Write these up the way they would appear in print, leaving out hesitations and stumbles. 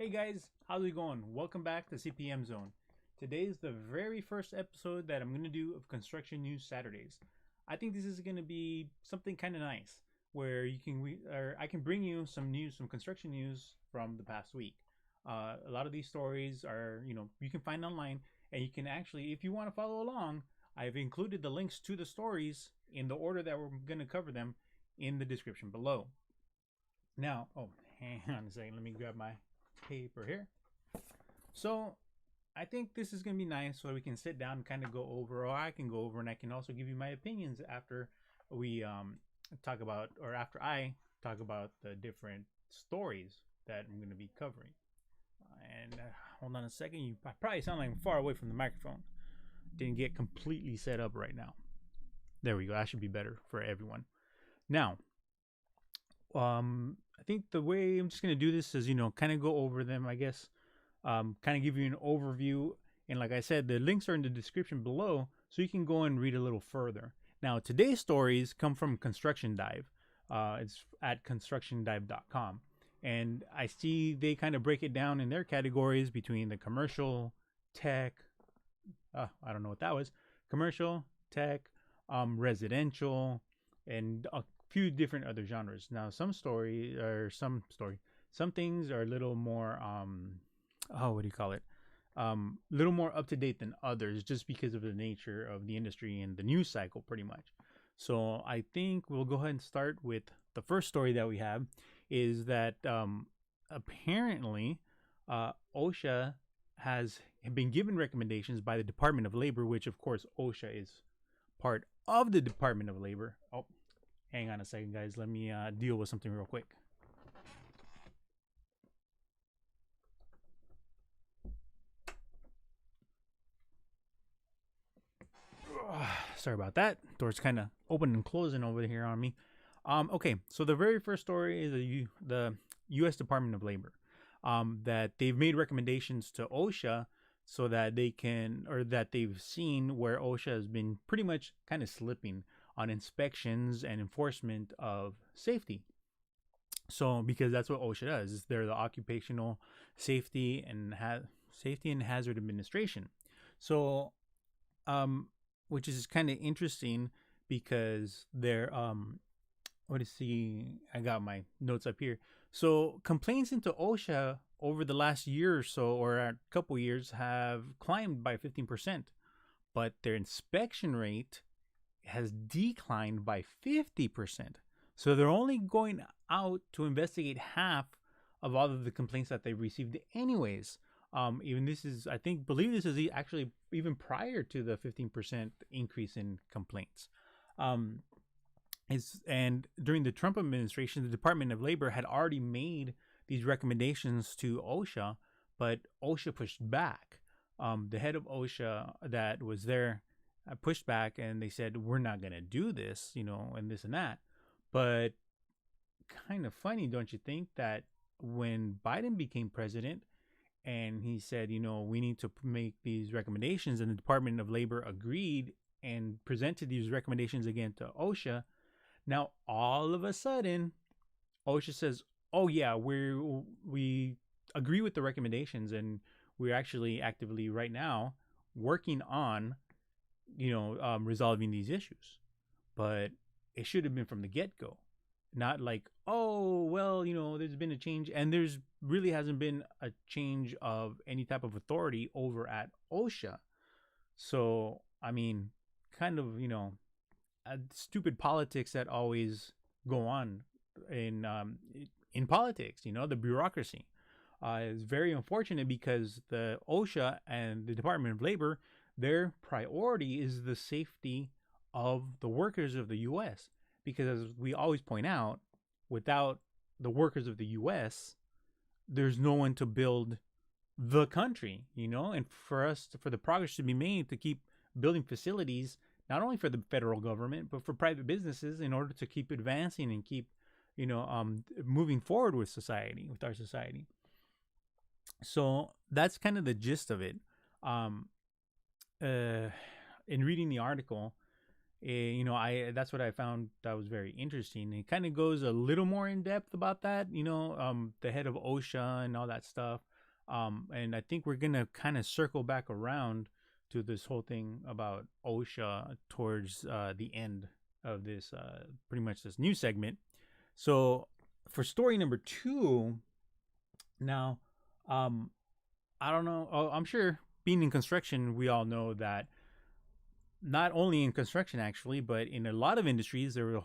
Hey guys, how's it going? Welcome back to CPM Zone. Today is the very first episode that I'm going to do of Construction News Saturdays. I think this is going to be something kind of nice where I can bring you some news, some construction news from the past week. A lot of these stories are, you can find online, and you can actually, if you want to follow along, I've included the links to the stories in the order that we're going to cover them in the description below. Now, hang on a second, let me grab my paper here. So I think this is going to be nice so we can sit down and kind of go over, or I can go over, and I can also give you my opinions after we talk about, or after I talk about the different stories that I'm going to be covering. And hold on a second, I probably sound like I'm far away from the microphone. Didn't get completely set up right now. There we go. That should be better for everyone. Now, I think the way I'm just going to do this is, kind of go over them, I guess, kind of give you an overview. And like I said, the links are in the description below, so you can go and read a little further. Now, today's stories come from Construction Dive. It's at constructiondive.com. And I see they kind of break it down in their categories between the commercial, tech, I don't know what that was, commercial, tech, residential, and a few different other genres. Now, some things are a little more, what do you call it? Little more up to date than others, just because of the nature of the industry and the news cycle, pretty much. So I think we'll go ahead and start with the first story that we have is that apparently OSHA has been given recommendations by the Department of Labor, which of course OSHA is part of the Department of Labor. Oh, hang on a second, guys. Let me deal with something real quick. Sorry about that. Door's kind of open and closing over here on me. Okay, so the very first story is the U.S. Department of Labor. That they've made recommendations to OSHA so that they can, or that they've seen where OSHA has been pretty much kind of slipping on inspections and enforcement of safety. So, because that's what OSHA does, is they're the Occupational Safety and Hazard Administration. So, which is kind of interesting because they're I got my notes up here. So complaints into OSHA over the last year or so, or a couple years, have climbed by 15%, but their inspection rate has declined by 50%. So they're only going out to investigate half of all of the complaints that they've received anyways. Even this is, believe this is actually even prior to the 15% increase in complaints. And during the Trump administration, the Department of Labor had already made these recommendations to OSHA, but OSHA pushed back. The head of OSHA that was there pushed back, and they said, we're not going to do this, and this and that. But kind of funny, don't you think, that when Biden became president and he said, we need to make these recommendations, and the Department of Labor agreed and presented these recommendations again to OSHA. Now, all of a sudden, OSHA says, oh yeah, we agree with the recommendations, and we're actually actively right now working on, resolving these issues. But it should have been from the get-go. Not like, oh, well, there's been a change, and there's really hasn't been a change of any type of authority over at OSHA. So, kind of, stupid politics that always go on in politics, the bureaucracy. Is very unfortunate because the OSHA and the Department of Labor, their priority is the safety of the workers of the U.S. Because as we always point out, without the workers of the U.S., there's no one to build the country, and for the progress to be made to keep building facilities, not only for the federal government, but for private businesses, in order to keep advancing and keep, moving forward with our society. So that's kind of the gist of it. In reading the article, that's what I found that was very interesting. It kind of goes a little more in depth about that, the head of OSHA and all that stuff. And I think we're gonna kind of circle back around to this whole thing about OSHA towards the end of this, pretty much this new segment. So for story number two, now, um, I don't know. I'm sure being in construction, we all know that not only in construction actually, but in a lot of industries, there were a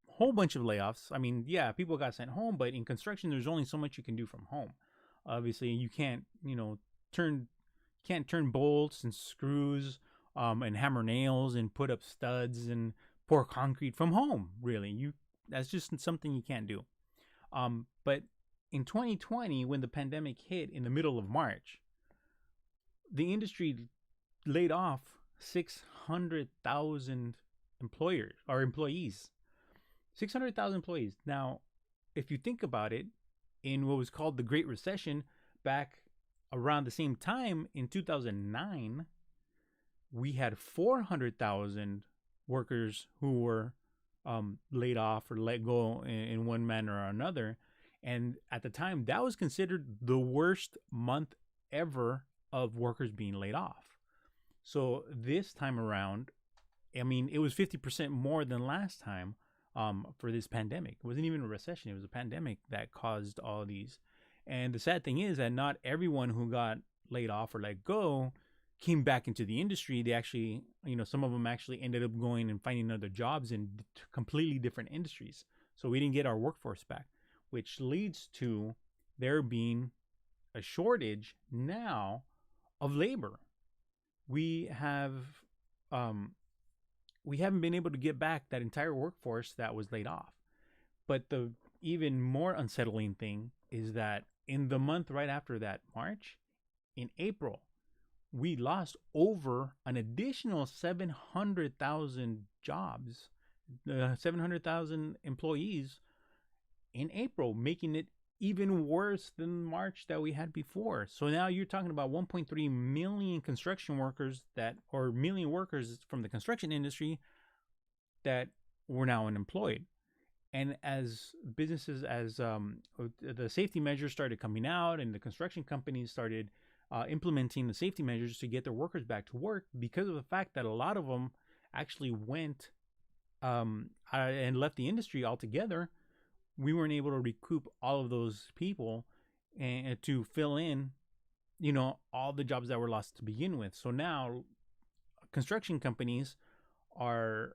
whole bunch of layoffs. I mean, yeah, people got sent home, but in construction, there's only so much you can do from home. Obviously, you can't, turn can't turn bolts and screws, and hammer nails and put up studs and pour concrete from home. Really, that's just something you can't do. But in 2020, when the pandemic hit in the middle of March, the industry laid off 600,000 employers or employees. 600,000 employees. Now, if you think about it, in what was called the Great Recession back around the same time in 2009, we had 400,000 workers who were laid off or let go in one manner or another. And at the time, that was considered the worst month ever of workers being laid off. So this time around, I mean, it was 50% more than last time for this pandemic. It wasn't even a recession. It was a pandemic that caused all these. And the sad thing is that not everyone who got laid off or let go came back into the industry. They actually, some of them actually ended up going and finding other jobs in completely different industries. So we didn't get our workforce back, which leads to there being a shortage now of labor. We haven't been able to get back that entire workforce that was laid off. But the even more unsettling thing is that in the month right after that, March, in April, we lost over an additional 700,000 jobs, 700,000 employees in April, making it even worse than March that we had before. So now you're talking about 1.3 million construction workers or million workers from the construction industry that were now unemployed. And as businesses, as the safety measures started coming out and the construction companies started implementing the safety measures to get their workers back to work, because of the fact that a lot of them actually went and left the industry altogether, we weren't able to recoup all of those people and to fill in, all the jobs that were lost to begin with. So now construction companies are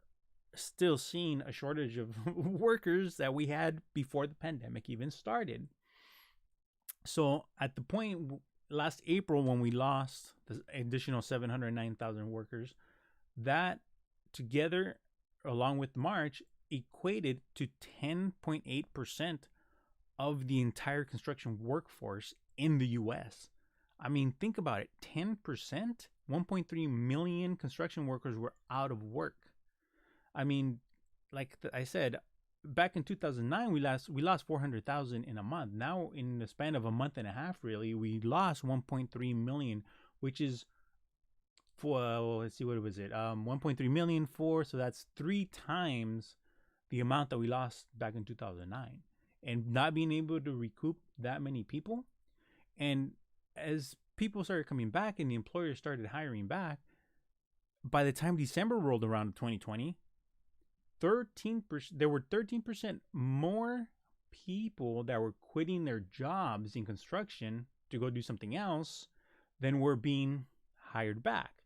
still seeing a shortage of workers that we had before the pandemic even started. So at the point last April when we lost the additional 709,000 workers, that together along with March equated to 10.8% of the entire construction workforce in the US. I mean, think about it. 10%, 1.3 million construction workers were out of work. I mean, like I said, back in 2009, we lost 400,000 in a month. Now, in the span of a month and a half, really, we lost 1.3 million, which is let's see, what was it? 1.3 million so that's 3 times the amount that we lost back in 2009, and not being able to recoup that many people. And as people started coming back and the employers started hiring back, by the time December rolled around of 2020, 13%, there were 13% more people that were quitting their jobs in construction to go do something else than were being hired back.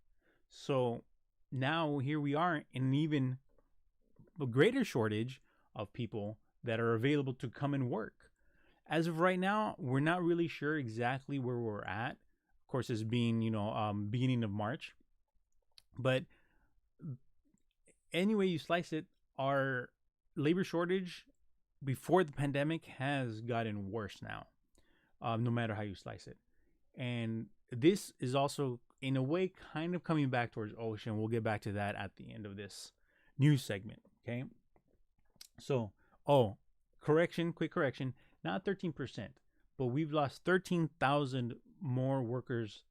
So now here we are in an even greater shortage of people that are available to come and work. As of right now, we're not really sure exactly where we're at. Of course, it's being, beginning of March. But any way you slice it, our labor shortage before the pandemic has gotten worse now, no matter how you slice it. And this is also, in a way, kind of coming back towards OSHA, and we'll get back to that at the end of this news segment, okay? So, quick correction, not 13%, but we've lost 13,000 more workers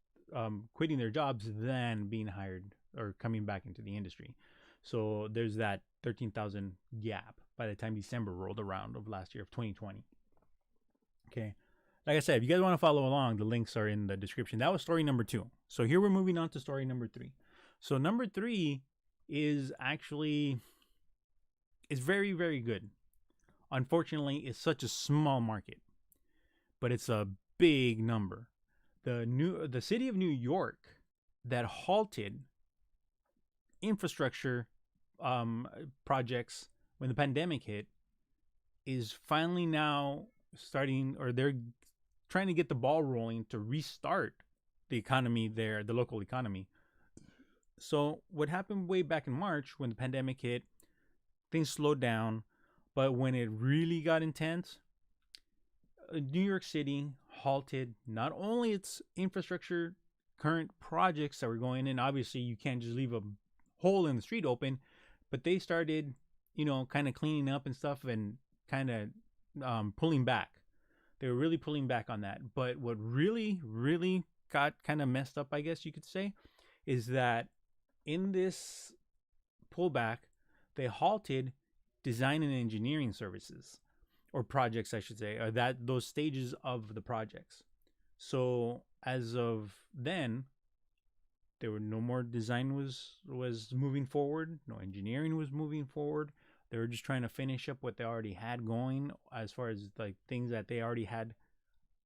quitting their jobs than being hired or coming back into the industry. So there's that 13,000 gap by the time December rolled around of last year, of 2020. Okay. like I said, if you guys want to follow along, the links are in the description. That was story number 2. So here we're moving on to story number 3. So number 3 is actually is very, very good. Unfortunately, it's such a small market, but it's a big number. The city of New York that halted infrastructure projects when the pandemic hit is finally now starting, or they're trying to get the ball rolling to restart the economy there, the local economy. So what happened way back in March when the pandemic hit, things slowed down, but when it really got intense, New York City halted not only its infrastructure current projects that were going in. Obviously, you can't just leave a hole in the street open, but they started, kind of cleaning up and stuff and kind of pulling back. They were really pulling back on that. But what really, really got kind of messed up, I guess you could say, is that in this pullback, they halted design and engineering services, or projects, I should say, or those stages of the projects. So as of then, there were no more design was moving forward, no engineering was moving forward. They were just trying to finish up what they already had going, as far as like things that they already had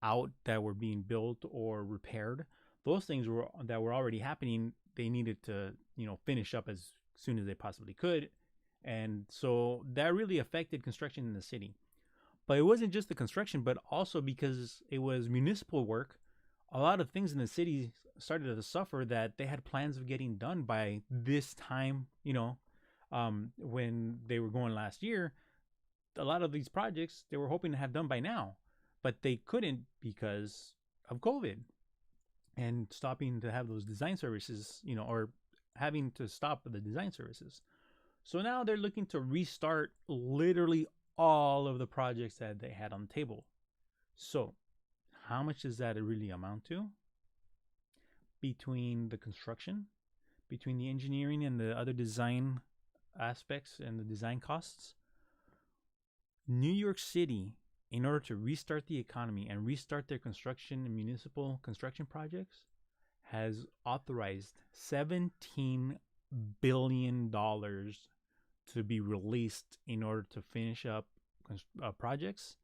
out that were being built or repaired. Those things that were already happening, they needed to, finish up as soon as they possibly could. And so that really affected construction in the city. But it wasn't just the construction, but also because it was municipal work, a lot of things in the city started to suffer that they had plans of getting done by this time, when they were going last year. A lot of these projects they were hoping to have done by now, but they couldn't because of COVID and stopping to have those design services, or having to stop the design services. So now they're looking to restart literally all of the projects that they had on the table. So how much does that really amount to? Between the construction, between the engineering and the other design aspects and the design costs, New York City, in order to restart the economy and restart their construction and municipal construction projects, has authorized $17 billion to be released in order to finish up projects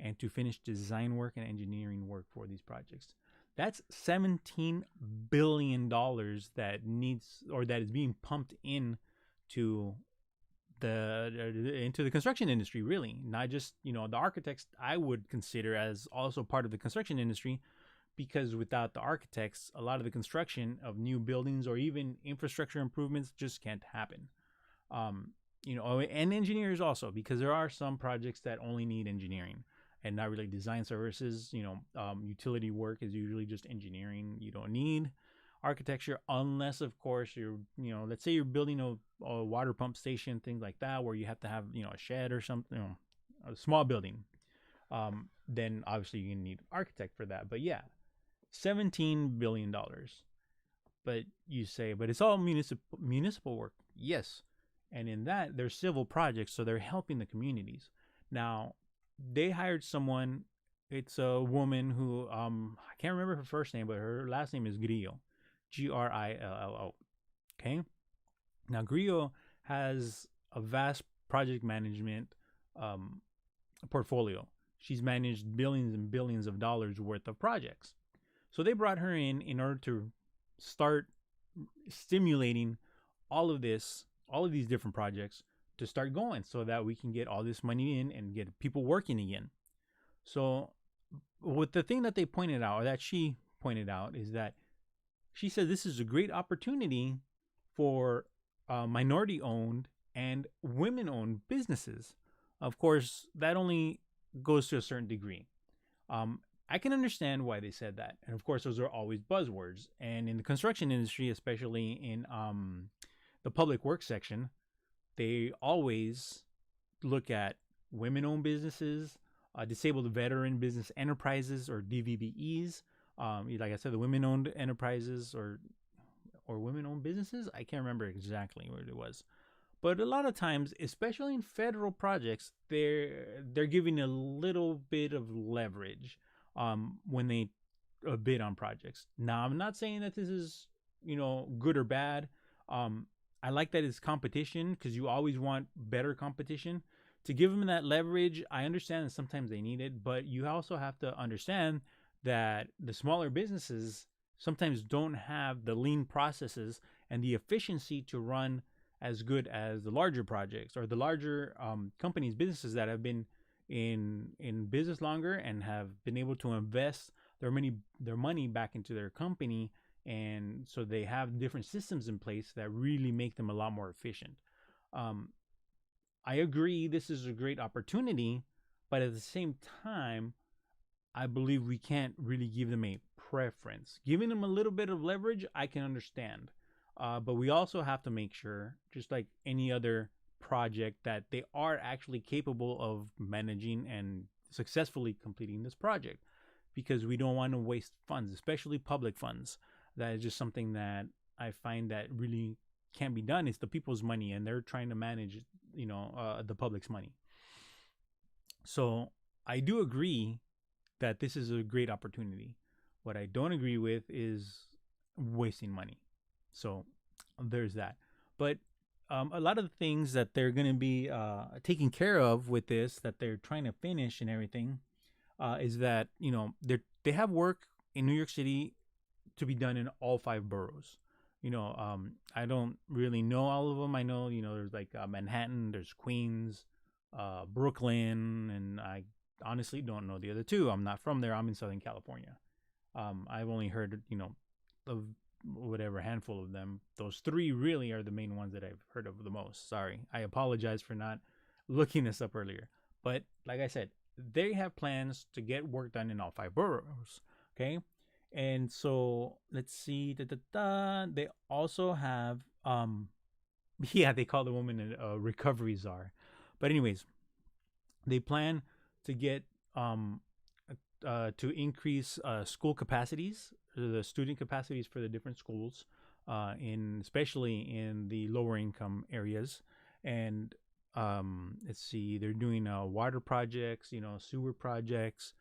and to finish design work and engineering work for these projects. That's $17 billion that needs, or that is being pumped in to into the construction industry, really. Not just, the architects, I would consider as also part of the construction industry, because without the architects, a lot of the construction of new buildings or even infrastructure improvements just can't happen. And engineers also, because there are some projects that only need engineering and not really design services. Utility work is usually just engineering. You don't need architecture unless, of course, you're, let's say you're building a water pump station, things like that, where you have to have, a shed or something, a small building. Then obviously you need an architect for that. But yeah, $17 billion. But you say, but it's all municipal work. Yes. And in that, they're civil projects, so they're helping the communities. Now, they hired someone. It's a woman who, I can't remember her first name, but her last name is Grillo, Grillo. Okay. Now, Grillo has a vast project management portfolio. She's managed billions and billions of dollars worth of projects. So they brought her in order to start stimulating all of these different projects to start going, so that we can get all this money in and get people working again. So with the thing that they pointed out, or that she pointed out, is that she said this is a great opportunity for minority owned and women owned businesses. Of course, that only goes to a certain degree. I can understand why they said that. And of course, those are always buzzwords. And in the construction industry, especially in the public works section, they always look at women-owned businesses, disabled veteran business enterprises, or DVBEs. Like I said, the women-owned enterprises or women-owned businesses. I can't remember exactly what it was, but a lot of times, especially in federal projects, they're giving a little bit of leverage when they bid on projects. Now, I'm not saying that this is, good or bad. Um, I like that it's competition because you always want better competition. To give them that leverage, I understand that sometimes they need it, but you also have to understand that the smaller businesses sometimes don't have the lean processes and the efficiency to run as good as the larger projects or the larger companies, businesses that have been in business longer and have been able to invest their money back into their company, and so they have different systems in place that really make them a lot more efficient. um, I agree this is a great opportunity, but at the same time I believe we can't really give them a preference. Giving them a little bit of leverage, I can understand. But we also have to make sure, just like any other project, that they are actually capable of managing and successfully completing this project, because we don't want to waste funds, especially public funds. That is just something that I find that really can't be done. It's the people's money, and they're trying to manage, the public's money. So I do agree that this is a great opportunity. What I don't agree with is wasting money. So there's that. But a lot of the things that they're going to be taking care of with this, that they're trying to finish and everything, is that they have work in New York City to be done in all 5 boroughs. I don't really know all of them. I know there's like Manhattan, there's Queens, Brooklyn, and I honestly don't know the other two. I'm not from there. I'm in Southern California. I've only heard of whatever handful of them. Those 3 really are the main ones that I've heard of the most. Sorry, I apologize for not looking this up earlier. But like I said, they have plans to get work done in all 5 boroughs. Okay, and so let's see. They also have yeah, they call the woman a recovery czar. But anyways, they plan to get to increase school capacities, the student capacities for the different schools, especially in the lower income areas. And let's see, they're doing water projects, sewer projects,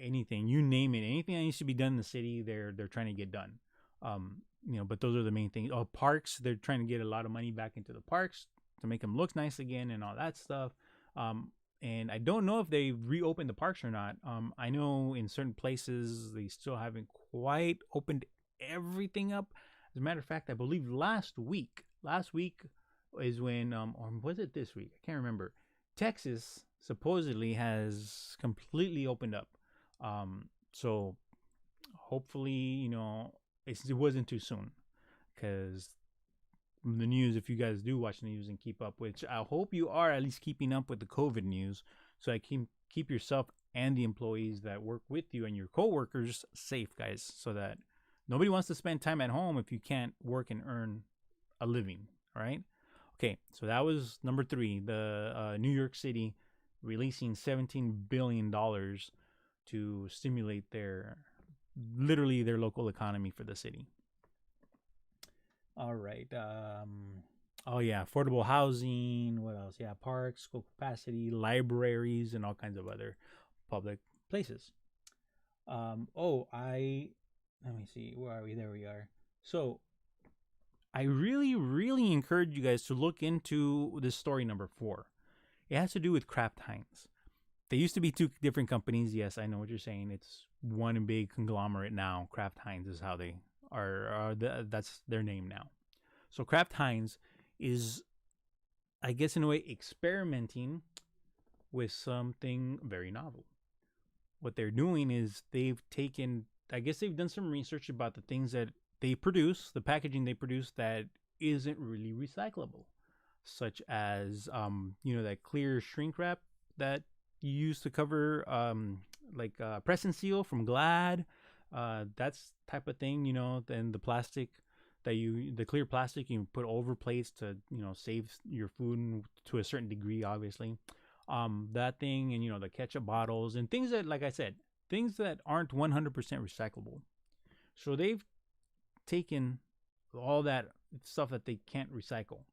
anything, you name it, anything that needs to be done in the city, they're trying to get done. But those are the main things. Parks, they're trying to get a lot of money back into the parks to make them look nice again and all that stuff. And I don't know if they reopened the parks or not. I know in certain places they still haven't quite opened everything up. As a matter of fact, I believe last week is when, or was it this week? I can't remember. Texas supposedly has completely opened up. So hopefully, it wasn't too soon, because the news, if you guys do watch the news and keep up, which I hope you are at least keeping up with the COVID news, so I can keep yourself and the employees that work with you and your coworkers safe, guys, so that nobody wants to spend time at home if you can't work and earn a living. All right. Okay, so that was number 3, the New York City releasing $17 billion to stimulate literally their local economy for the city. All right. Oh yeah, affordable housing. What else? Yeah, parks, school capacity, libraries, and all kinds of other public places. Let me see. Where are we? There we are. So, I really, really encourage you guys to look into this story number 4. It has to do with Kraft Heinz. They used to be 2 different companies. Yes, I know what you're saying. It's one big conglomerate now. Kraft Heinz is how they that's their name now. So Kraft Heinz is, I guess in a way, experimenting with something very novel. What they're doing is they've done some research about the things that they produce, the packaging they produce that isn't really recyclable, such as that clear shrink wrap that you use to cover press and seal from Glad. That's type of thing, then the plastic the clear plastic you put over plates to, save your food to a certain degree, obviously. That thing, and, the ketchup bottles and things that, like I said, things that aren't 100% recyclable. So they've taken all that stuff that they can't recycle.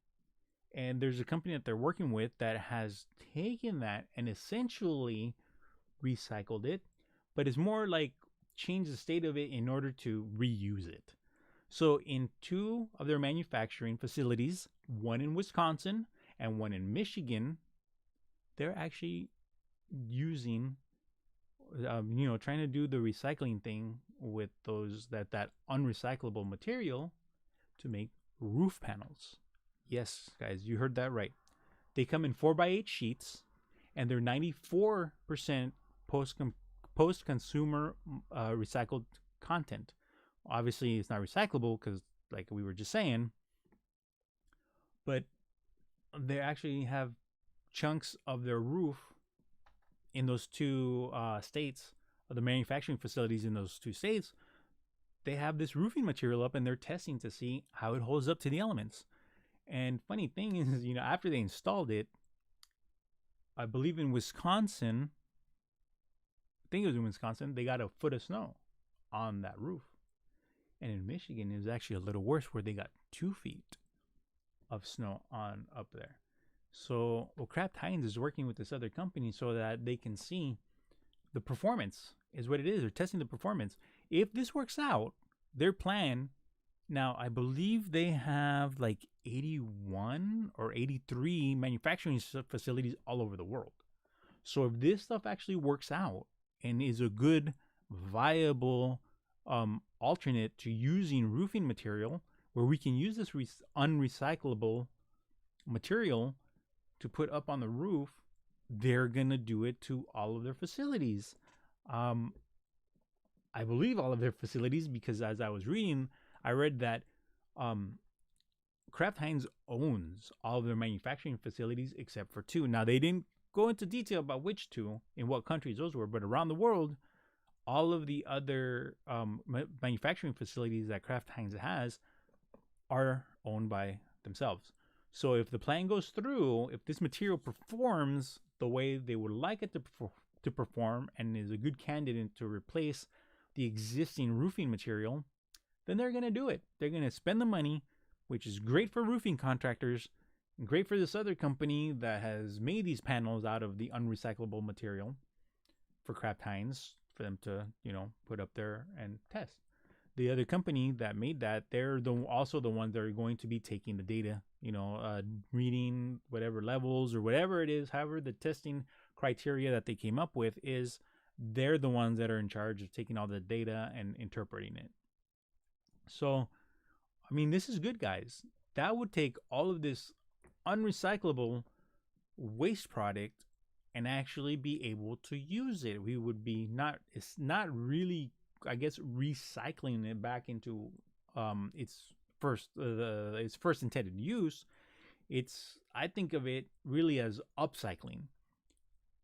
And there's a company that they're working with that has taken that and essentially recycled it, but it's more like change the state of it in order to reuse it. So in two of their manufacturing facilities, one in Wisconsin and one in Michigan, they're actually using, trying to do the recycling thing with that unrecyclable material to make roof panels. Yes, guys, you heard that right. They come in 4x8 sheets, and they're 94% post consumer recycled content. Obviously, it's not recyclable because, like we were just saying, but they actually have chunks of their roof in those two states, of the manufacturing facilities in those two states. They have this roofing material up, and they're testing to see how it holds up to the elements. And funny thing is, after they installed it, I believe in Wisconsin, I think it was in Wisconsin, they got a foot of snow on that roof. And in Michigan, it was actually a little worse, where they got 2 feet of snow on up there. So, Kraft Heinz is working with this other company so that they can see the performance is what it is. They're testing the performance. If this works out, their plan, now I believe they have like 81 or 83 manufacturing facilities all over the world. So if this stuff actually works out and is a good, viable alternate to using roofing material, where we can use this unrecyclable material to put up on the roof, they're gonna do it to all of their facilities. I believe all of their facilities, because as I was reading, I read that Kraft Heinz owns all of their manufacturing facilities except for 2. Now, they didn't go into detail about which 2, in what countries those were, but around the world, all of the other manufacturing facilities that Kraft Heinz has are owned by themselves. So if the plan goes through, if this material performs the way they would like it to perform and is a good candidate to replace the existing roofing material, then they're going to do it. They're going to spend the money, which is great for roofing contractors, and great for this other company that has made these panels out of the unrecyclable material for Kraft Heinz, for them to, put up there and test. The other company that made that, they're also the ones that are going to be taking the data, reading whatever levels or whatever it is, however the testing criteria that they came up with is, they're the ones that are in charge of taking all the data and interpreting it. So, this is good, guys. That would take all of this unrecyclable waste product and actually be able to use it. We would be it's not really, I guess, recycling it back into its first intended use. I think of it really as upcycling.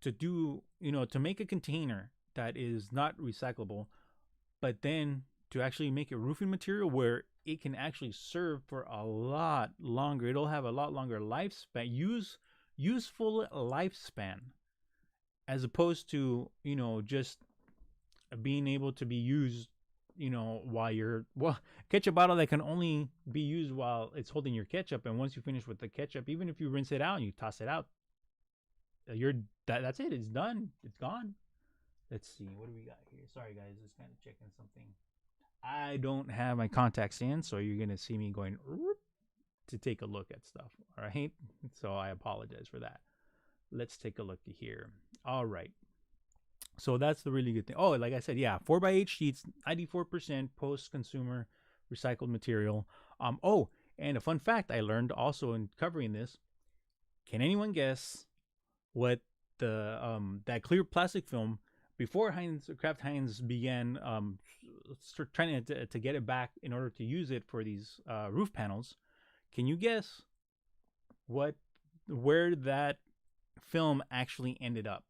To do, to make a container that is not recyclable, but then to actually make a roofing material where it can actually serve for a lot longer. It'll have a lot longer lifespan, useful lifespan, as opposed to, just being able to be used, ketchup bottle that can only be used while it's holding your ketchup. And once you finish with the ketchup, even if you rinse it out and you toss it out, that's it. It's done. It's gone. Let's see. What do we got here? Sorry, guys. Just kind of checking something. I don't have my contacts in, so you're going to see me going to take a look at stuff. All right. So I apologize for that. Let's take a look here. All right. So that's the really good thing. Oh, like I said, yeah, 4x8 sheets, 94% post-consumer recycled material. And a fun fact I learned also in covering this. Can anyone guess what that clear plastic film, before Kraft Heinz began trying to get it back in order to use it for these roof panels? Can you guess where that film actually ended up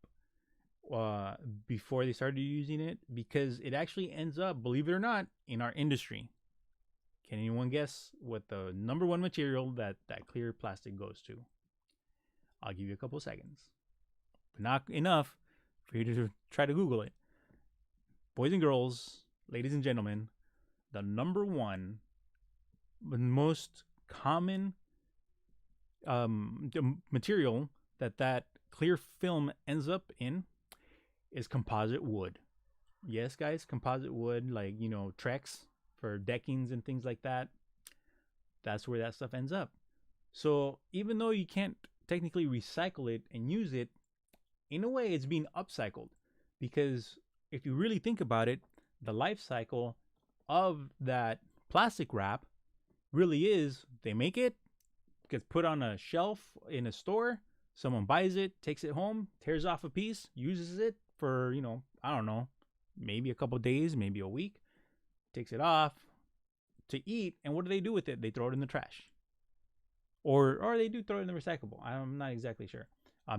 before they started using it? Because it actually ends up, believe it or not, in our industry. Can anyone guess what the number one material that clear plastic goes to? I'll give you a couple seconds. But not enough for you to try to Google it. Boys and girls, ladies and gentlemen, the number one, most common material that clear film ends up in is composite wood. Yes, guys, composite wood, like, Trex for deckings and things like that, that's where that stuff ends up. So even though you can't technically recycle it and use it, in a way it's being upcycled, because if you really think about it, the life cycle of that plastic wrap really is they make it, gets put on a shelf in a store, someone buys it, takes it home, tears off a piece, uses it for, I don't know, maybe a couple days, maybe a week, takes it off to eat, and what do they do with it? They throw it in the trash. Or they do throw it in the recyclable. I'm not exactly sure.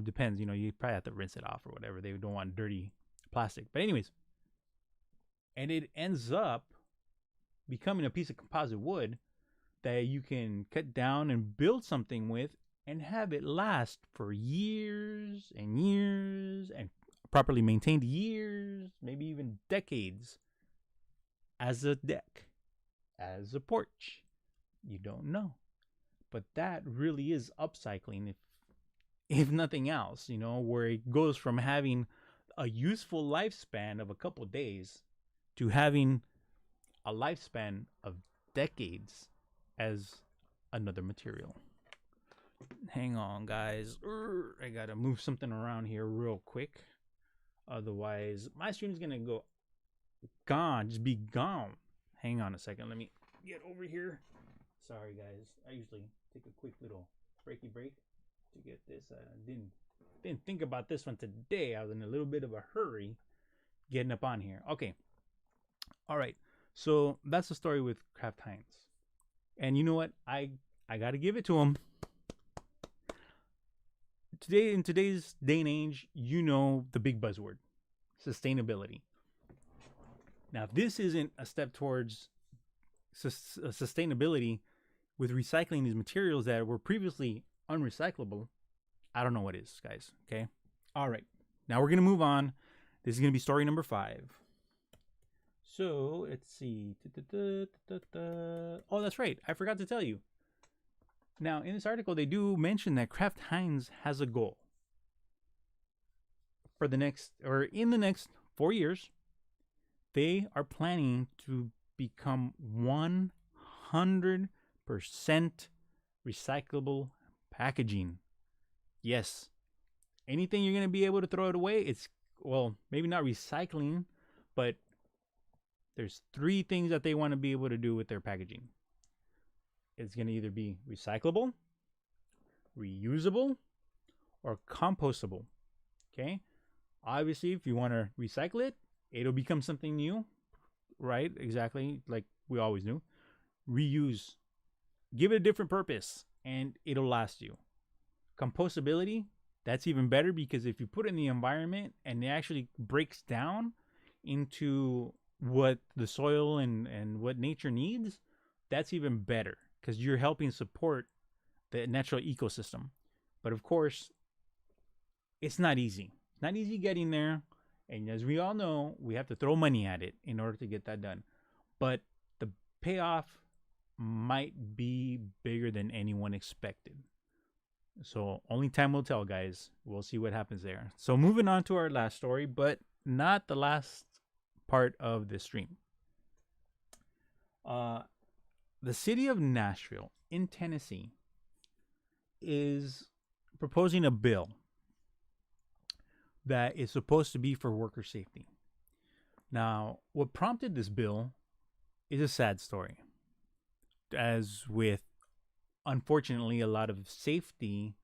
Depends. You probably have to rinse it off or whatever. They don't want dirty plastic. But anyways, and it ends up becoming a piece of composite wood that you can cut down and build something with and have it last for years and years and properly maintained years, maybe even decades, as a deck, as a porch. You don't know. But that really is upcycling, if nothing else, where it goes from having a useful lifespan of a couple of days to having a lifespan of decades as another material. Hang on, guys. I gotta move something around here real quick. Otherwise, my stream is gonna go gone. Just be gone. Hang on a second. Let me get over here. Sorry, guys. I usually take a quick little breaky break to get this. Didn't think about this one today. I was in a little bit of a hurry getting up on here. Okay. All right. So that's the story with Kraft Heinz. And you know what? I got to give it to them. Today, in today's day and age, the big buzzword, sustainability. Now, if this isn't a step towards sustainability with recycling these materials that were previously unrecyclable, I don't know what is, guys. Okay. All right. Now we're going to move on. This is going to be story number 5. So let's see. Oh, that's right. I forgot to tell you. Now, in this article, they do mention that Kraft Heinz has a goal for in the next 4 years. They are planning to become 100% recyclable packaging. Yes. Anything you're going to be able to throw it away, it's, well, maybe not recycling, but there's 3 things that they want to be able to do with their packaging. It's going to either be recyclable, reusable, or compostable. Okay? Obviously, if you want to recycle it, it'll become something new, right? Exactly like we always do. Reuse. Give it a different purpose, and it'll last you. Compostability, that's even better, because if you put it in the environment and it actually breaks down into what the soil and what nature needs, that's even better, because you're helping support the natural ecosystem. But of course, it's not easy. It's not easy getting there. And as we all know, we have to throw money at it in order to get that done. But the payoff might be bigger than anyone expected. So only time will tell, guys. We'll see what happens there. So moving on to our last story, but not the last part of the stream. The city of Nashville in Tennessee is proposing a bill that is supposed to be for worker safety. Now, what prompted this bill is a sad story. As with, unfortunately, a lot of safety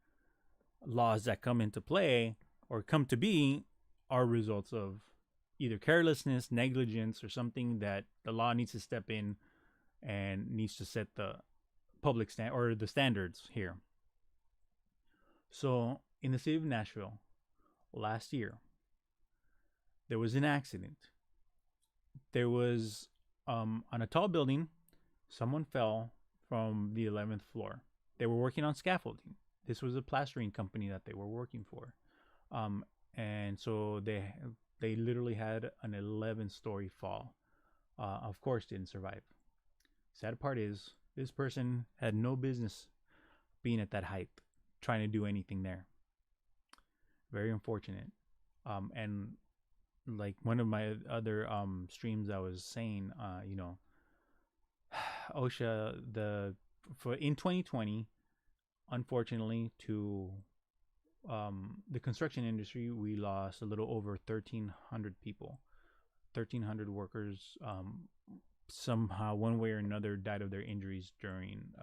laws that come into play or come to be are results of either carelessness, negligence, or something that the law needs to step in and needs to set the public or the standards here. So, in the city of Nashville, last year, there was an accident. There was, on a tall building, someone fell from the 11th floor. They were working on scaffolding. This was a plastering company that they were working for. And so they literally had an 11-story fall. Of course, didn't survive. Sad part is, this person had no business being at that height, trying to do anything there. Very unfortunate. And like one of my other streams, I was saying, OSHA, the for in 2020, unfortunately, to the construction industry, we lost a little over 1,300 people, 1,300 workers. Somehow, one way or another, died of their injuries during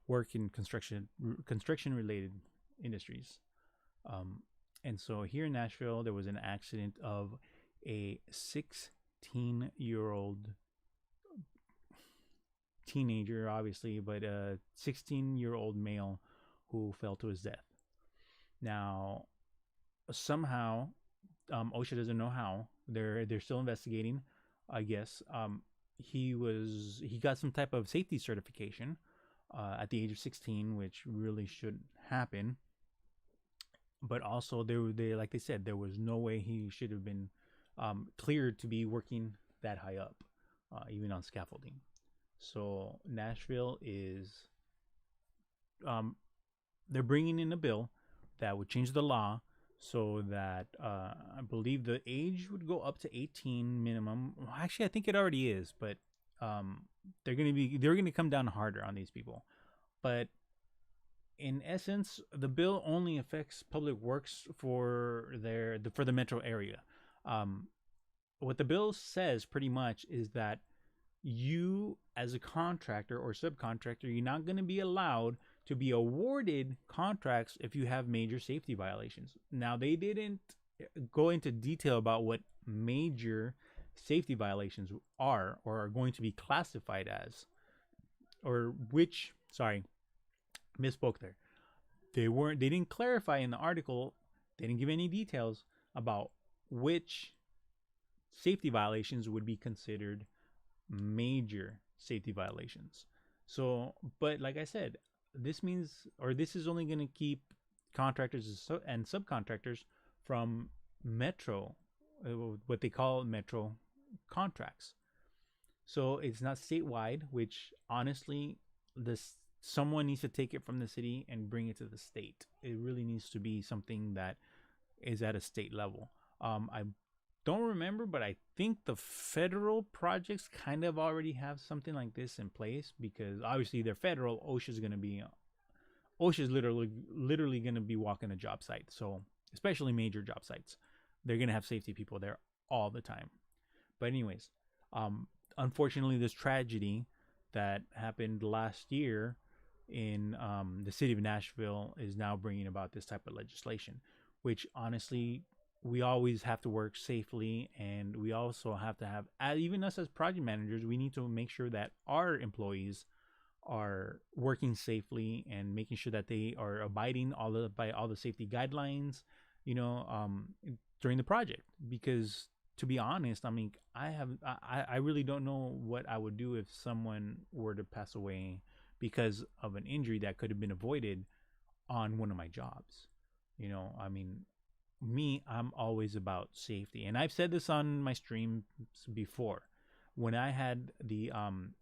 work in construction related industries. Um, and so here in Nashville, there was an accident of a 16-year-old teenager, obviously, but a 16-year-old male who fell to his death. Now, somehow, OSHA doesn't know how. They're still investigating. I guess he got some type of safety certification at the age of 16, which really shouldn't happen. But also, they like they said, there was no way he should have been cleared to be working that high up, even on scaffolding. So Nashville is, they're bringing in a bill that would change the law so that I believe the age would go up to 18 minimum. Well, actually, I think it already is, but they're gonna come down harder on these people. But in essence, the bill only affects public works for the metro area. What the bill says pretty much is that you, as a contractor or subcontractor, you're not going to be allowed to be awarded contracts if you have major safety violations. Now, they didn't go into detail about what major safety violations are or are going to be classified as, or which, sorry, misspoke there. They didn't clarify in the article, they didn't give any details about which safety violations would be considered major safety violations. So, but like I said, this is only going to keep contractors and subcontractors from metro, what they call metro contracts. So it's not statewide, which honestly, someone needs to take it from the city and bring it to the state. It really needs to be something that is at a state level. I don't remember, but I think the federal projects kind of already have something like this in place, because obviously they're federal. OSHA's literally going to be walking a job site. So especially major job sites, they're going to have safety people there all the time. But anyways, unfortunately, this tragedy that happened last year in the city of Nashville is now bringing about this type of legislation, which honestly, we always have to work safely, and we also have to have, even us as project managers, we need to make sure that our employees are working safely and making sure that they are abiding by all the safety guidelines, during the project. Because to be honest, I mean, I really don't know what I would do if someone were to pass away because of an injury that could have been avoided on one of my jobs. I mean, I'm always about safety, and I've said this on my streams before. When I had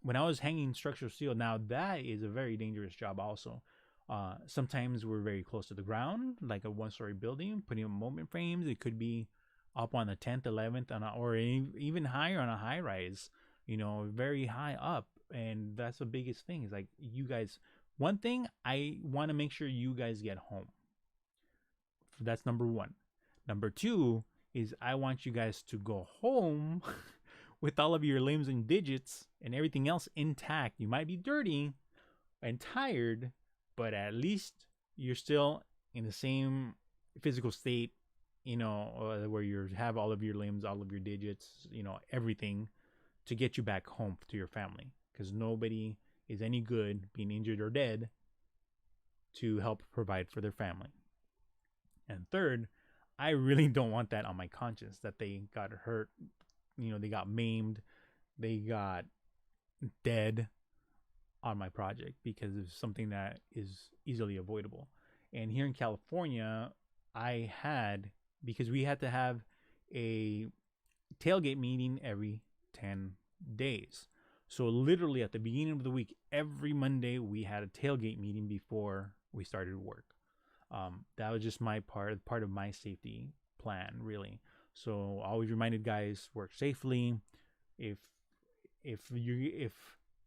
when I was hanging structural steel, now that is a very dangerous job. Also, sometimes we're very close to the ground, like a one-story building, putting up moment frames. It could be up on the 10th, 11th, or even higher on a high rise. Very high up, and that's the biggest thing. Is like, you guys. One thing, I want to make sure you guys get home. That's number one. Number two is I want you guys to go home with all of your limbs and digits and everything else intact. You might be dirty and tired, but at least you're still in the same physical state, where you have all of your limbs, all of your digits, everything to get you back home to your family. Because nobody is any good being injured or dead to help provide for their family. And third, I really don't want that on my conscience, that they got hurt, they got maimed, they got dead on my project because of something that is easily avoidable. And here in California, because we had to have a tailgate meeting every 10 days. So literally at the beginning of the week, every Monday, we had a tailgate meeting before we started work. That was just my part of my safety plan, really. So I always reminded guys, work safely. If if you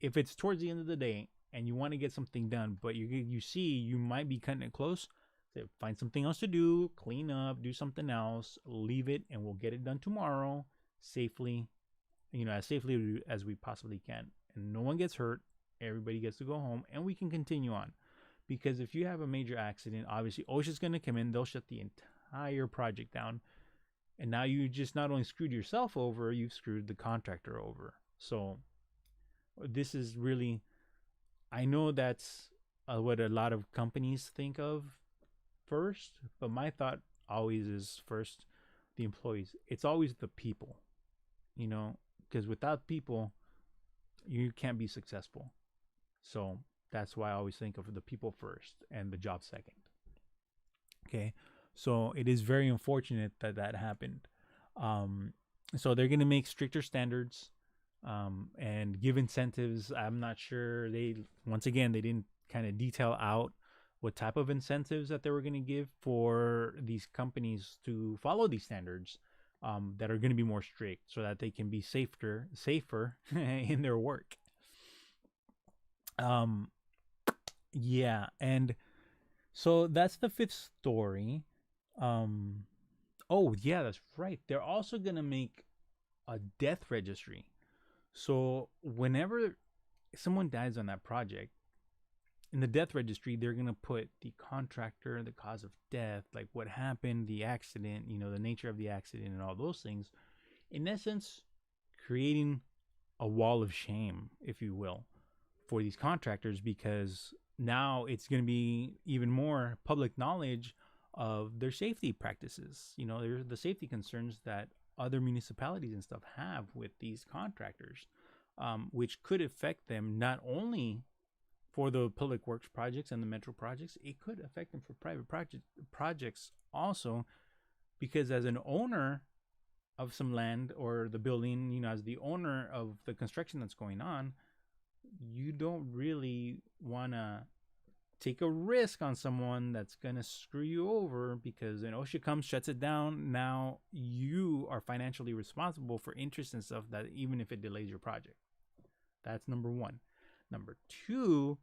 if it's towards the end of the day and you want to get something done, but you see you might be cutting it close, so find something else to do, clean up, do something else, leave it, and we'll get it done tomorrow safely, as safely as we possibly can, and no one gets hurt. Everybody gets to go home, and we can continue on. Because if you have a major accident, obviously OSHA's going to come in, they'll shut the entire project down, and now you just not only screwed yourself over, you've screwed the contractor over. So this is really, I know that's what a lot of companies think of first, but my thought always is first the employees. It's always the people, because without people, you can't be successful. So that's why I always think of the people first and the job second. Okay, so it is very unfortunate that that happened. So they're going to make stricter standards and give incentives. I'm not sure. Once again, they didn't kind of detail out what type of incentives that they were going to give for these companies to follow these standards that are going to be more strict, so that they can be safer in their work. Yeah, and so that's the fifth story. Oh yeah, that's right. They're also gonna make a death registry. So whenever someone dies on that project, in the death registry, they're gonna put the contractor, the cause of death, like what happened, the accident, the nature of the accident, and all those things. In essence, creating a wall of shame, if you will, for these contractors, because now it's going to be even more public knowledge of their safety practices. There's the safety concerns that other municipalities and stuff have with these contractors, which could affect them not only for the public works projects and the metro projects, it could affect them for private projects also, because as an owner of some land or the building, as the owner of the construction that's going on, you don't really want to take a risk on someone that's going to screw you over, because an OSHA comes, shuts it down. Now you are financially responsible for interest and stuff, that even if it delays your project. That's number one. Number two,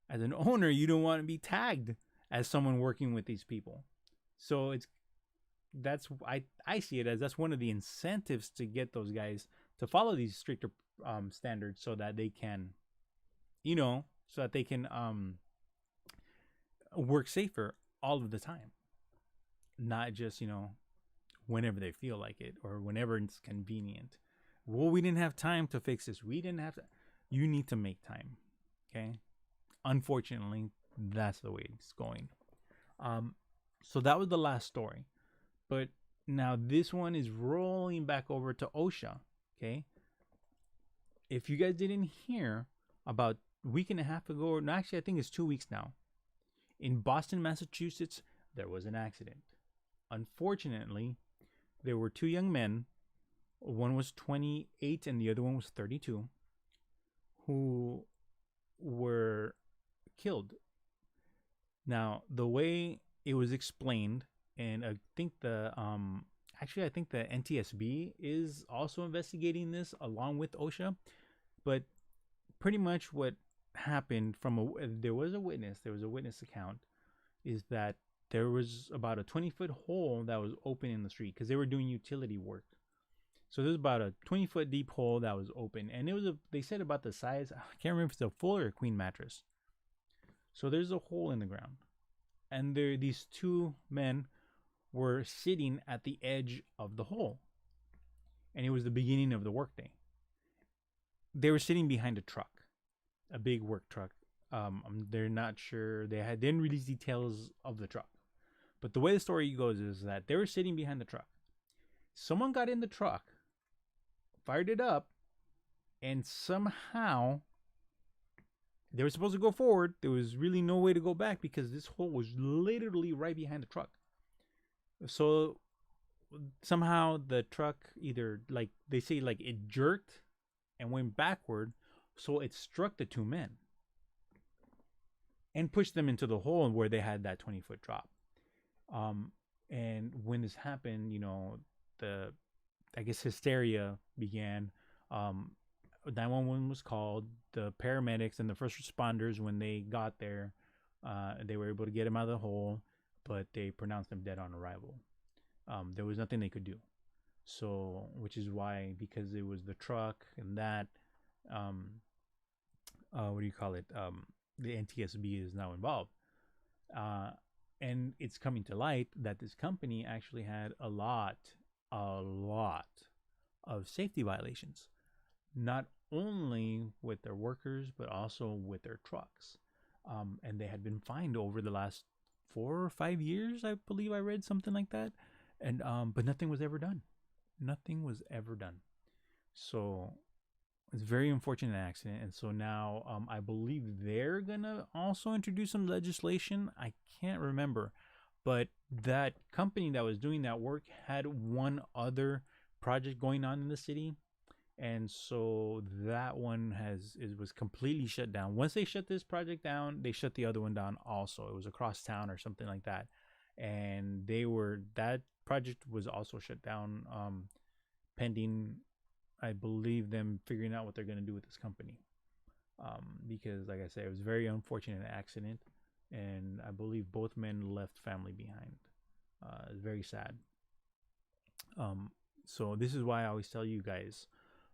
as an owner, you don't want to be tagged as someone working with these people. So I see it as that's one of the incentives to get those guys to follow these stricter standards, so that they can, work safer all of the time, not just whenever they feel like it or whenever it's convenient. Well, we didn't have time to fix this. We didn't have to. You need to make time. Okay. Unfortunately, that's the way it's going. So that was the last story, but now this one is rolling back over to OSHA. Okay. If you guys didn't hear, about a week and a half ago, or no, actually I think it's 2 weeks now, in Boston, Massachusetts, there was an accident. Unfortunately, there were two young men. One was 28 and the other one was 32, who were killed. Now, the way it was explained, and I think the NTSB is also investigating this along with OSHA, but pretty much what happened there was a witness account, is that there was about a 20-foot hole that was open in the street, because they were doing utility work. So there's about a 20-foot deep hole that was open, and they said about the size, I can't remember if it's a full or a queen mattress. So there's a hole in the ground, and these two men were sitting at the edge of the hole, and it was the beginning of the workday. They were sitting behind a truck, a big work truck. They're not sure. They didn't release details of the truck, but the way the story goes is that they were sitting behind the truck. Someone got in the truck, fired it up, and somehow they were supposed to go forward. There was really no way to go back, because this hole was literally right behind the truck. So somehow the truck either, like they say, like it jerked and went backward, so it struck the two men and pushed them into the hole where they had that 20-foot drop. And when this happened, the I guess hysteria began. Um, 911 was called. The paramedics and the first responders, when they got there, they were able to get him out of the hole, but they pronounced him dead on arrival. There was nothing they could do. So, which is why, because it was the truck and that, um, what do you call it? The NTSB is now involved. Uh, and it's coming to light that this company actually had a lot of safety violations, not only with their workers, but also with their trucks. And they had been fined over the last 4 or 5 years, I believe I read something like that. And but nothing was ever done. Nothing was ever done. So it's a very unfortunate accident. And so now I believe they're gonna also introduce some legislation. I can't remember, but that company that was doing that work had one other project going on in the city, and so that one was completely shut down. Once they shut this project down, they shut the other one down also. It was across town or something like that, and that project was also shut down, pending, I believe, them figuring out what they're going to do with this company, because like I said, it was a very unfortunate accident, and I believe both men left family behind. It's very sad. So this is why I always tell you guys,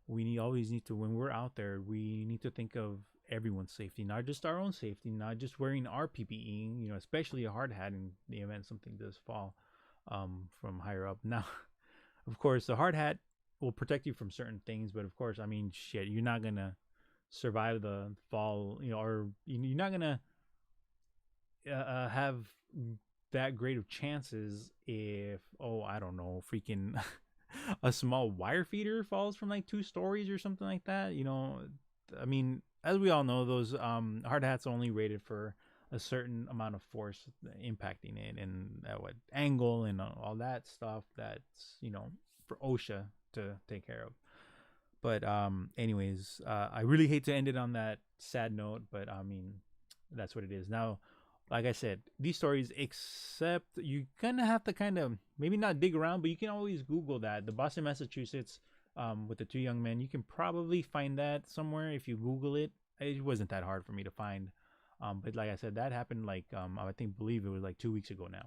always need to, when we're out there, we need to think of everyone's safety, not just our own safety, not just wearing our PPE, especially a hard hat in the event something does fall from higher up. Now, of course, the hard hat will protect you from certain things, but of course, I mean, shit, you're not gonna survive the fall, or you're not gonna have that great of chances if, I don't know, freaking a small wire feeder falls from like 2 stories or something like that. I mean, as we all know, those hard hats only rated for a certain amount of force impacting it, and at what angle and all that stuff. That's for Osha to take care of. But anyways, I really hate to end it on that sad note, but I mean, that's what it is. Now, like I said, these stories, except you kind of have to kind of maybe not dig around, but you can always Google that. The Boston, Massachusetts, with the 2 young men. You can probably find that somewhere if you Google it. It wasn't that hard for me to find. But like I said, that happened believe it was like 2 weeks ago now.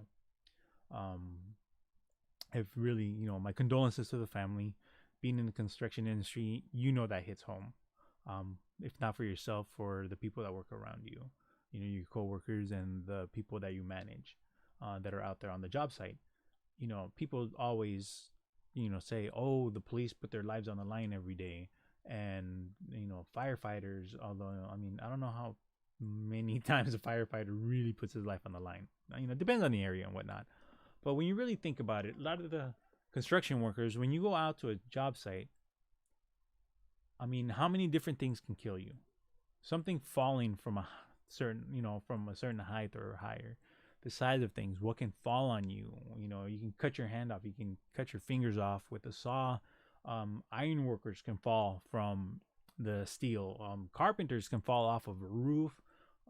I've really, my condolences to the family. Being in the construction industry, that hits home. If not for yourself, for the people that work around you. Your coworkers and the people that you manage, that are out there on the job site. People always, say, oh, the police put their lives on the line every day. And, firefighters, although, I mean, I don't know how many times a firefighter really puts his life on the line. It depends on the area and whatnot. But when you really think about it, a lot of the construction workers, when you go out to a job site, I mean, how many different things can kill you? Something falling from a certain height or higher, the size of things, what can fall on you. You can cut your hand off, you can cut your fingers off with a saw. Iron workers can fall from the steel. Carpenters can fall off of a roof,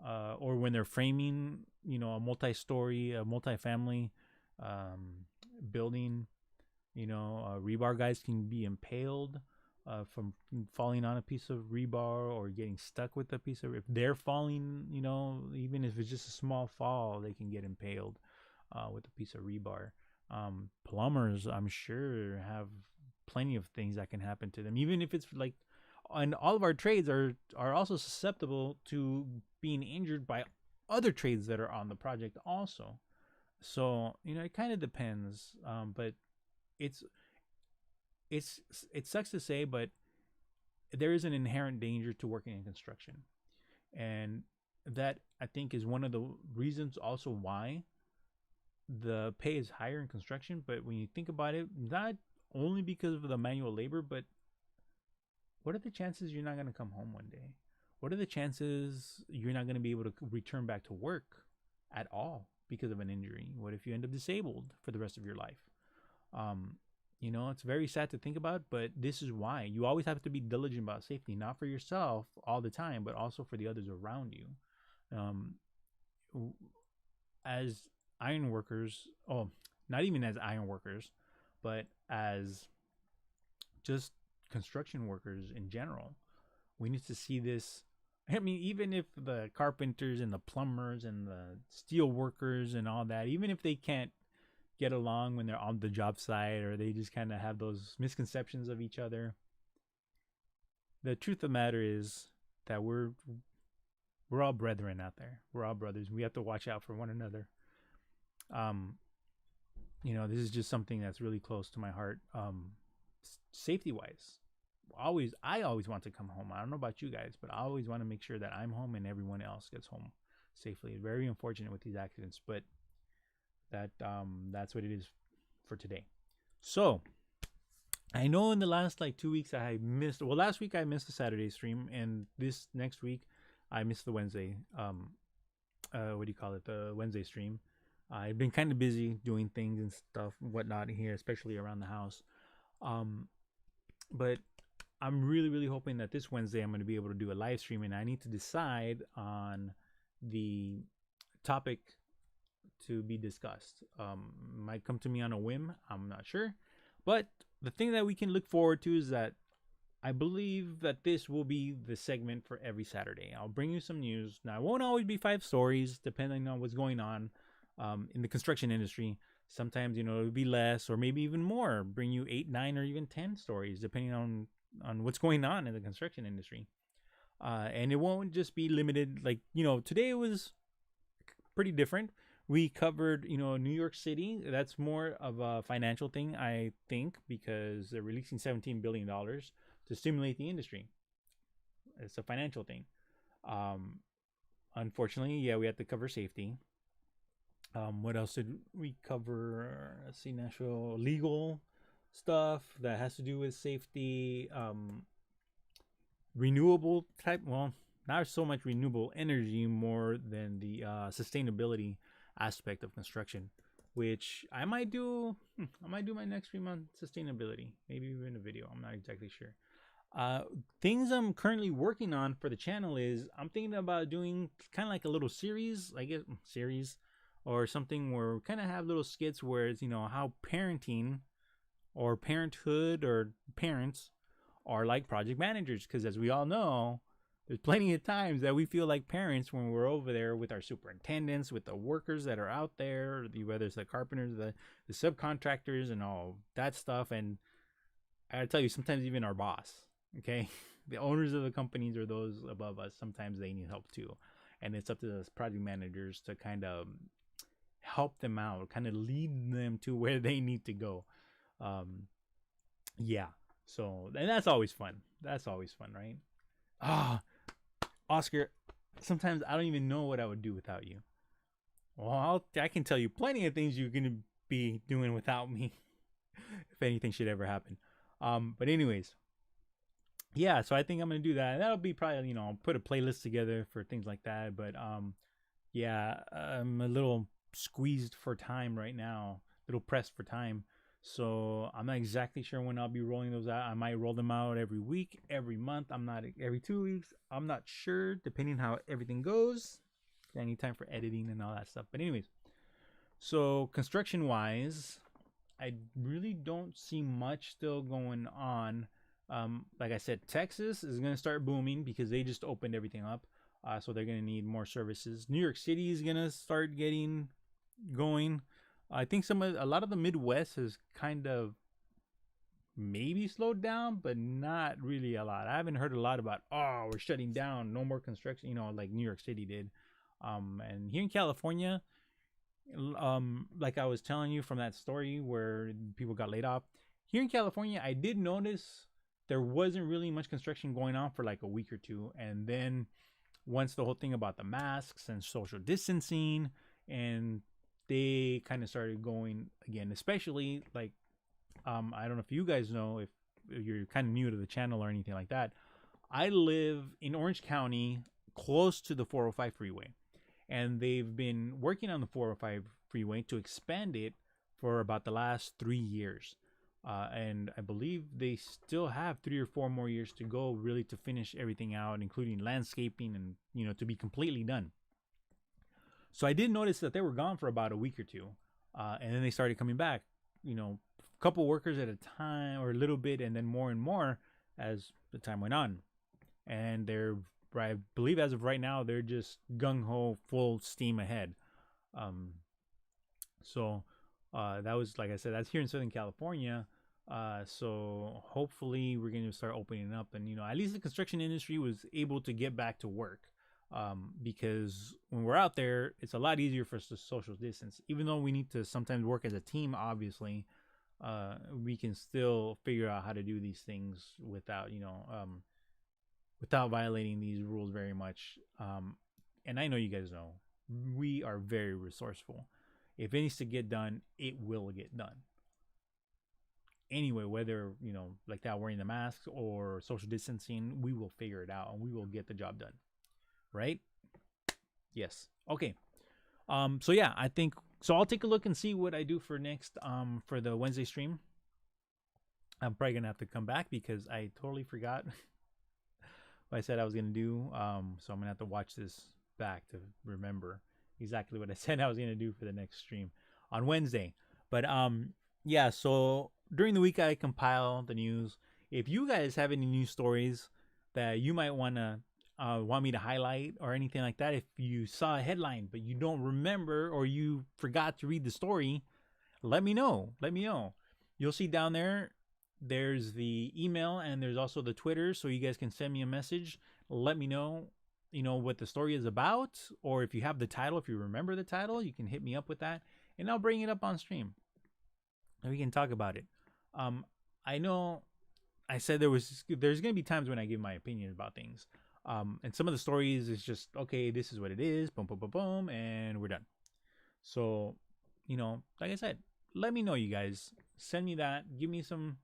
or when they're framing, a multi-family building. Rebar guys can be impaled from falling on a piece of rebar, or getting stuck with a piece of, if they're falling, even if it's just a small fall, they can get impaled with a piece of rebar. Plumbers, I'm sure, have plenty of things that can happen to them, even if it's like, and all of our trades are also susceptible to being injured by other trades that are on the project also. So it kind of depends, but it sucks to say, but there is an inherent danger to working in construction, and that, I think, is one of the reasons also why the pay is higher in construction. But when you think about it, not only because of the manual labor, but what are the chances you're not going to come home one day? What are the chances you're not going to be able to return back to work at all because of an injury? What if you end up disabled for the rest of your life? It's very sad to think about, but this is why you always have to be diligent about safety, not for yourself all the time, but also for the others around you. As iron workers, not even as iron workers, but as just construction workers in general, we need to see this. I mean, even if the carpenters and the plumbers and the steel workers and all that, even if they can't get along when they're on the job site, or they just kind of have those misconceptions of each other, the truth of the matter is that we're all brethren out there. We're all brothers. We have to watch out for one another. This is just something that's really close to my heart. Safety wise, I always want to come home. I don't know about you guys, but I always want to make sure that I'm home and everyone else gets home safely. Very unfortunate with these accidents, but that's what it is for today. So I know in the last 2 weeks I missed. Well, last week I missed the Saturday stream, and this next week I missed the Wednesday. The Wednesday stream. I've been kind of busy doing things and stuff and whatnot here, especially around the house. But I'm really, really hoping that this Wednesday I'm going to be able to do a live stream, and I need to decide on the topic to be discussed. Might come to me on a whim. I'm not sure. But the thing that we can look forward to is that I believe that this will be the segment for every Saturday. I'll bring you some news. Now, it won't always be 5 stories, depending on what's going on in the construction industry. Sometimes, it'll be less or maybe even more. Bring you 8, 9, or even 10 stories, depending on what's going on in the construction industry. And it won't just be limited. Today was pretty different. We covered, New York City. That's more of a financial thing, I think, because they're releasing $17 billion to stimulate the industry. It's a financial thing. Unfortunately, yeah, we had to cover safety. What else did we cover? Let's see, national legal stuff that has to do with safety. Renewable type, well, not so much renewable energy, more than the sustainability aspect of construction, which I might do my next stream on sustainability, maybe even a video. I'm not exactly sure. Things I'm currently working on for the channel is I'm thinking about doing kind of like a little series, or something where we kind of have little skits where it's, how parenting or parenthood or parents are like project managers. Because as we all know, there's plenty of times that we feel like parents when we're over there with our superintendents, with the workers that are out there, whether it's the carpenters, the subcontractors, and all that stuff. And I gotta tell you, sometimes even our boss, okay, the owners of the companies or those above us, sometimes they need help too. And it's up to the project managers to kind of help them out, kind of lead them to where they need to go. Yeah. So, and that's always fun. That's always fun, right? Oscar, sometimes I don't even know what I would do without you. Well, I can tell you plenty of things you're going to be doing without me if anything should ever happen. But anyways, yeah, so I think I'm going to do that. That'll be probably, I'll put a playlist together for things like that. But yeah, I'm a little squeezed for time right now, a little pressed for time. So I'm not exactly sure when I'll be rolling those out. I might roll them out every week, every month. I'm not every 2 weeks. I'm not sure, depending how everything goes. I need time for editing and all that stuff. But anyways, so construction wise, I really don't see much still going on. Like I said, Texas is going to start booming because they just opened everything up. So they're going to need more services. New York City is going to start getting going. I think a lot of the Midwest has kind of maybe slowed down, but not really a lot. I haven't heard a lot about, we're shutting down, no more construction, like New York City did. And here in California, like I was telling you from that story where people got laid off, here in California, I did notice there wasn't really much construction going on for like a week or two. And then once the whole thing about the masks and social distancing, and they kind of started going again, especially like, I don't know if you guys know, if you're kind of new to the channel or anything like that. I live in Orange County, close to the 405 freeway, and they've been working on the 405 freeway to expand it for about the last 3 years. And I believe they still have 3 or 4 more years to go, really, to finish everything out, including landscaping and, to be completely done. So I did notice that they were gone for about a week or two. And then they started coming back, a couple workers at a time, or a little bit, and then more and more as the time went on. And I believe as of right now, they're just gung ho, full steam ahead. Um, so that was, like I said, that's here in Southern California. So hopefully we're going to start opening up, and at least the construction industry was able to get back to work. Because when we're out there, it's a lot easier for us to social distance. Even though we need to sometimes work as a team, obviously, we can still figure out how to do these things without, without violating these rules very much. And I know you guys know, we are very resourceful. If it needs to get done, it will get done. Anyway, whether, like that, wearing the masks or social distancing, we will figure it out and we will get the job done. Right? Yes. Okay. So yeah, I think so. I'll take a look and see what I do for next for the Wednesday stream. I'm probably gonna have to come back because I totally forgot what I said I was gonna do. So I'm gonna have to watch this back to remember exactly what I said I was gonna do for the next stream on Wednesday. But yeah, so during the week I compile the news. If you guys have any news stories that you might want me to highlight or anything like that, if you saw a headline but you don't remember or you forgot to read the story, let me know. You'll see down there's the email and there's also the Twitter, so you guys can send me a message. Let me know what the story is about, or if you have the title, if you remember the title, you can hit me up with that and I'll bring it up on stream and we can talk about it. I know I said there's gonna be times when I give my opinion about things. And some of the stories is just, okay, this is what it is, boom, boom, boom, boom, and we're done. So, like I said, let me know, you guys. Send me that. Give me some,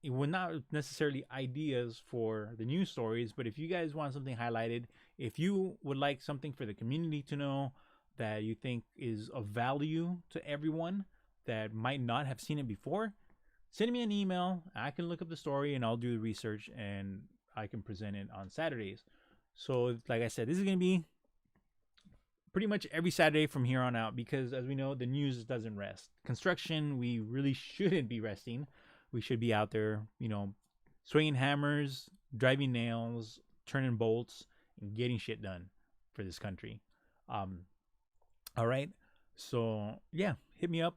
well, not necessarily ideas for the news stories, but if you guys want something highlighted, if you would like something for the community to know that you think is of value to everyone that might not have seen it before, send me an email. I can look up the story and I'll do the research and I can present it on Saturdays. So like I said, this is going to be pretty much every Saturday from here on out, because as we know, the news doesn't rest. Construction, we really shouldn't be resting. We should be out there, swinging hammers, driving nails, turning bolts, and getting shit done for this country. All right. So yeah, hit me up.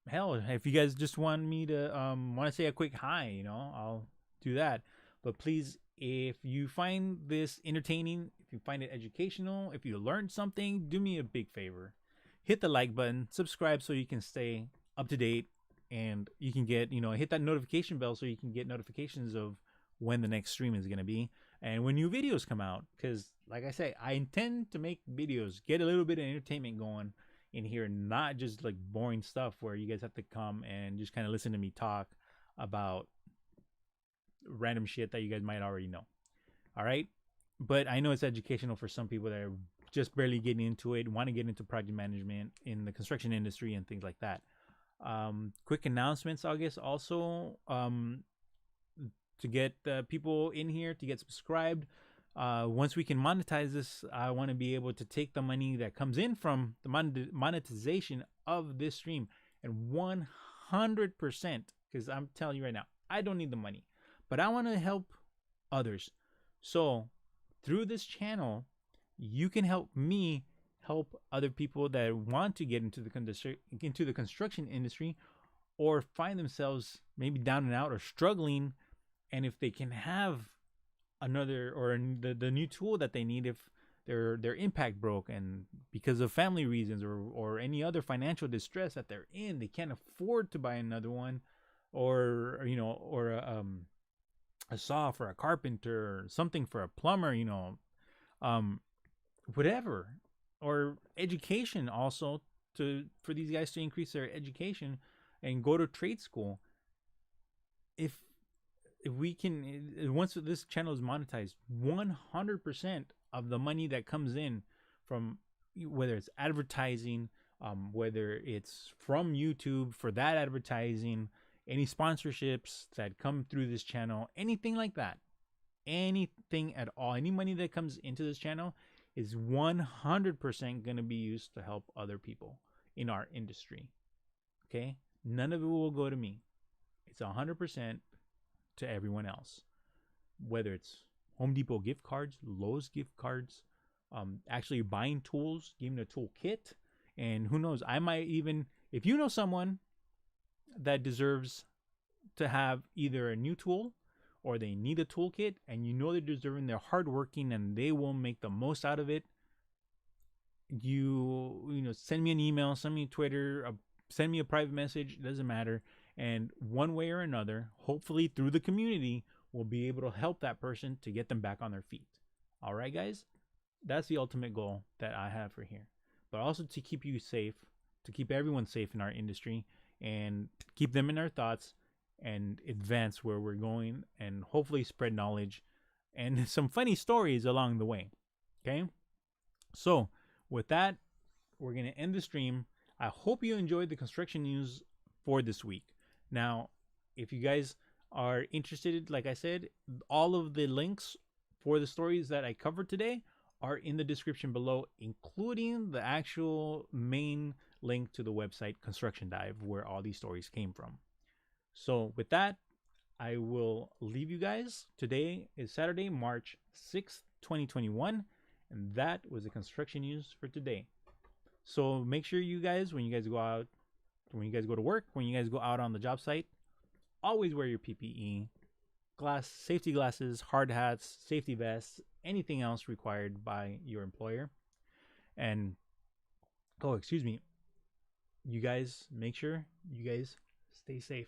Hell, if you guys just want me to want to say a quick hi, I'll do that. But please, if you find this entertaining, if you find it educational, if you learned something, do me a big favor. Hit the like button, subscribe so you can stay up to date, and you can get, hit that notification bell so you can get notifications of when the next stream is going to be and when new videos come out. Because, like I say, I intend to make videos, get a little bit of entertainment going in here, not just like boring stuff where you guys have to come and just kind of listen to me talk about random shit that you guys might already know. All right. But I know it's educational for some people that are just barely getting into it, want to get into project management in the construction industry and things like that. Quick announcements, I guess, also to get people in here to get subscribed. Once we can monetize this, I want to be able to take the money that comes in from the monetization of this stream and 100%, because I'm telling you right now, I don't need the money, but I want to help others. So through this channel, you can help me help other people that want to get into the construction industry, or find themselves maybe down and out or struggling. And if they can have another or the new tool that they need, if their impact broke and because of family reasons or any other financial distress that they're in, they can't afford to buy another one, or a saw for a carpenter, or something for a plumber, whatever, or education also, for these guys to increase their education and go to trade school. If we can, once this channel is monetized, 100% of the money that comes in from, whether it's advertising, whether it's from YouTube for that advertising, any sponsorships that come through this channel, anything like that, anything at all, any money that comes into this channel is 100% going to be used to help other people in our industry. Okay? None of it will go to me. It's 100% to everyone else. Whether it's Home Depot gift cards, Lowe's gift cards, actually buying tools, giving a tool kit, and who knows, I might even, if you know someone that deserves to have either a new tool or they need a toolkit and you know they're deserving, they're hardworking and they will make the most out of it, you know, send me an email, send me a Twitter, send me a private message, it doesn't matter. And one way or another, hopefully through the community, we'll be able to help that person to get them back on their feet. All right, guys? That's the ultimate goal that I have for here. But also to keep you safe, to keep everyone safe in our industry and keep them in our thoughts and advance where we're going and hopefully spread knowledge and some funny stories along the way. Okay? So, with that, we're going to end the stream. I hope you enjoyed the construction news for this week. Now, if you guys are interested, like I said, all of the links for the stories that I covered today are in the description below, including the actual main link to the website Construction Dive, where all these stories came from. So with that, I will leave you guys. Today is Saturday, March 6th, 2021, and that was the construction news for today. So make sure you guys, when you guys go out, when you guys go to work, when you guys go out on the job site, always wear your PPE, safety glasses, hard hats, safety vests, anything else required by your employer. And, oh, excuse me, you guys make sure you guys stay safe.